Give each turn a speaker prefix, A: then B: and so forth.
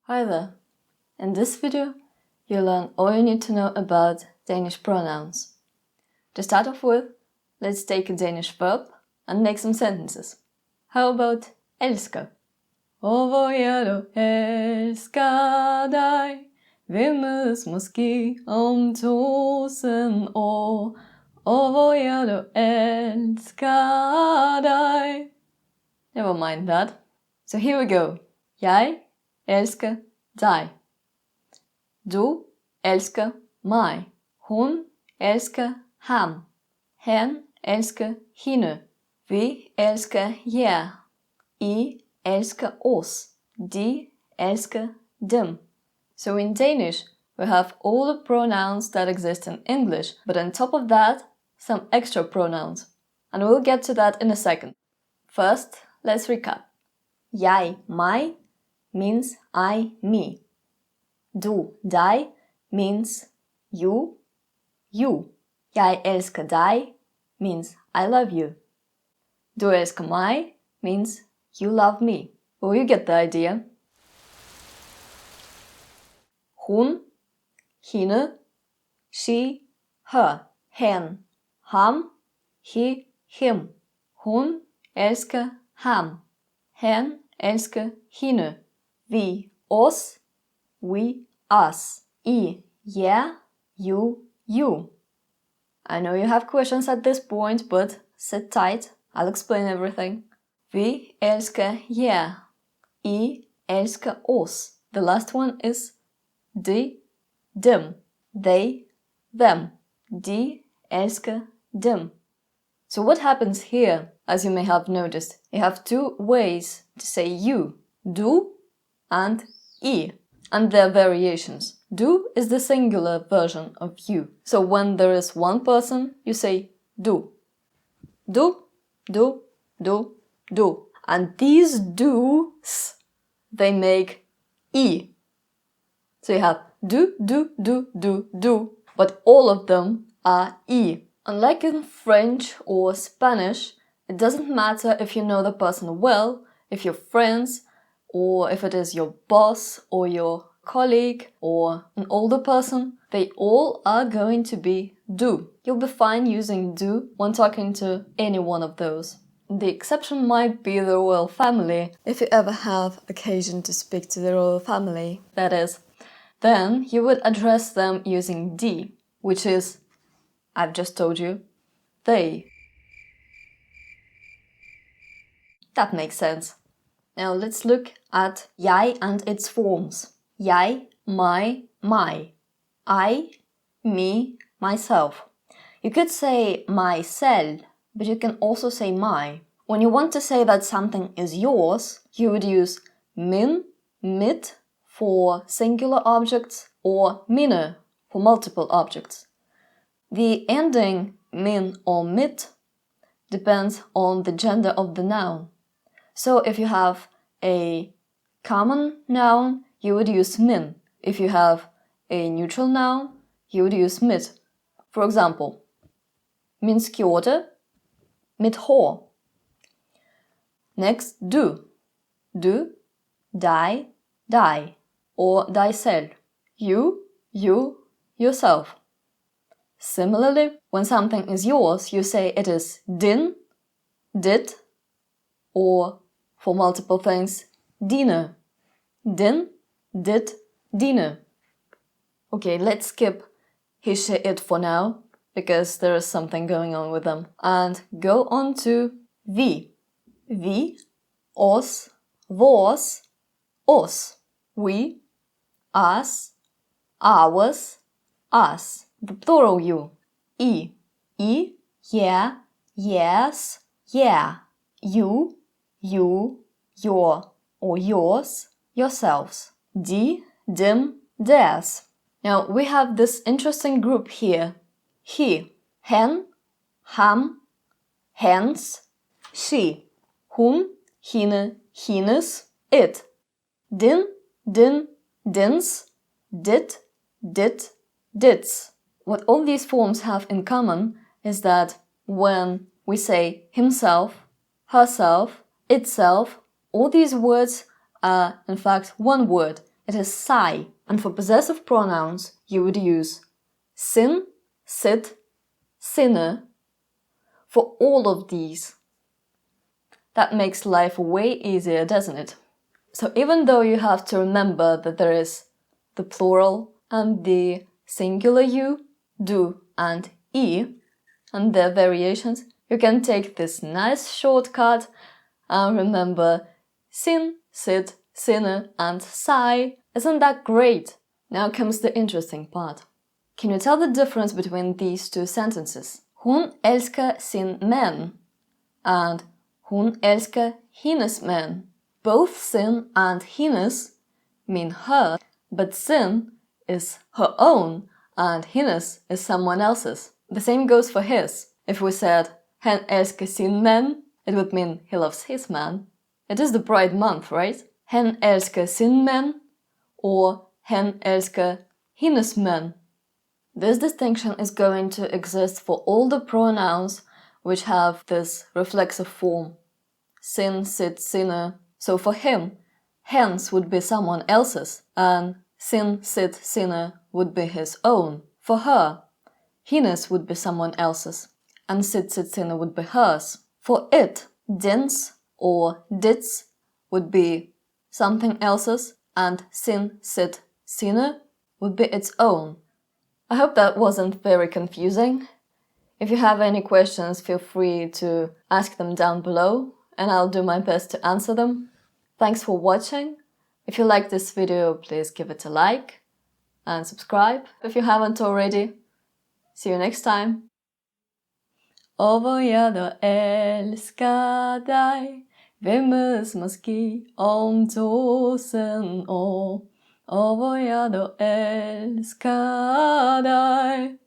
A: Hi there! In this video, you'll learn all you need to know about Danish pronouns. To start off with, let's take a Danish verb and make some sentences. How about elsker? Og hvor jeg elsker dig, vi mødes måske om 1000 år. Og hvor jeg elsker dig. Never mind that. So here we go. Jeg elsker dig. Du elsker mig. Hun elsker ham. Han elsker hende. Vi elsker jer. I elsker os. De elsker dem. So in Danish, we have all the pronouns that exist in English, but on top of that, some extra pronouns. And we'll get to that in a second. First, let's recap. Jeg, mig, means I, me. Du, dig, means you, you. Jeg elsker dig means I love you. Du elsker mig means you love me. Well, you get the idea. Hun, hende, she, her. Han, ham, he, him. Hun elsker ham. Han elsker hende. Vi, os. We, us. I, jer. You, you. I know you have questions at this point, but sit tight. I'll explain everything. Vi elsker jer. I elsker os. The last one is de, dem. They, them. De elsker dem. So what happens here, as you may have noticed, you have two ways to say you. Du and I. And their variations. Du is the singular version of you. So when there is one person, you say du. Du, du, du, du. And these do's, they make I. So you have du, du, du, du, du. But all of them are I. Unlike in French or Spanish, it doesn't matter if you know the person well, if you're friends, or if it is your boss or your colleague or an older person, they all are going to be du. You'll be fine using du when talking to any one of those. The exception might be the royal family, if you ever have occasion to speak to the royal family, that is. Then you would address them using die, which is, I've just told you, they. That makes sense. Now let's look at jeg and its forms. Jeg, my, my. I, me, myself. You could say myself, but you can also say my. When you want to say that something is yours, you would use min, mit for singular objects or mine for multiple objects. The ending min or mit depends on the gender of the noun. So if you have a common noun, you would use min. If you have a neutral noun, you would use mit. For example, min skjorte, mitt hår. Next, du. Du, dig, dig. Or thyself. You, yourself. Similarly, when something is yours, you say it is din, dit, or for multiple things, dine. Din, dit, dine. Okay, let's skip he, she, it for now, because there is something going on with them. And go on to vi. Vi, os, vårs, os. We, us, ours, us. The plural you. I, yeah, yes, yeah. You, your, or yours, yourselves. Die, dem, theirs. Now we have this interesting group here. He, hen, ham, hens, she. Hun, hine, hines, it. Din, dins, dit, dits. What all these forms have in common is that when we say himself, herself, itself, all these words are in fact one word. it is sig. And for possessive pronouns, you would use sin, sit, sinne for all of these. That makes life way easier, doesn't it? So even though you have to remember that there is the plural and the singular you, do and e, and their variations, you can take this nice shortcut and remember sin, sit, sinne and sig. Isn't that great? Now comes the interesting part. Can you tell the difference between these two sentences? Hon älskar sin man and hon älskar hennes man. Both sin and hennes mean her, but sin is her own and hennes is someone else's. The same goes for his. If we said hen älskar sin man, it would mean he loves his man. It is the Pride month, right? Hen älskar sin man or hen älskar hennes man. This distinction is going to exist for all the pronouns which have this reflexive form. Sin, sit, sinne. So for him, hens would be someone else's and sin, sit, sinne would be his own. For her, hennes would be someone else's and sit, sinne would be hers. For it, dins or dits would be something else's and sin, sit, sinne would be its own. I hope that wasn't very confusing. If you have any questions, feel free to ask them down below and I'll do my best to answer them. Thanks for watching. If you like this video, please give it a like and subscribe if you haven't already. See you next time. vad jag då älskar dig, vi möts måske om 1000 år. vad jag då älskar dig.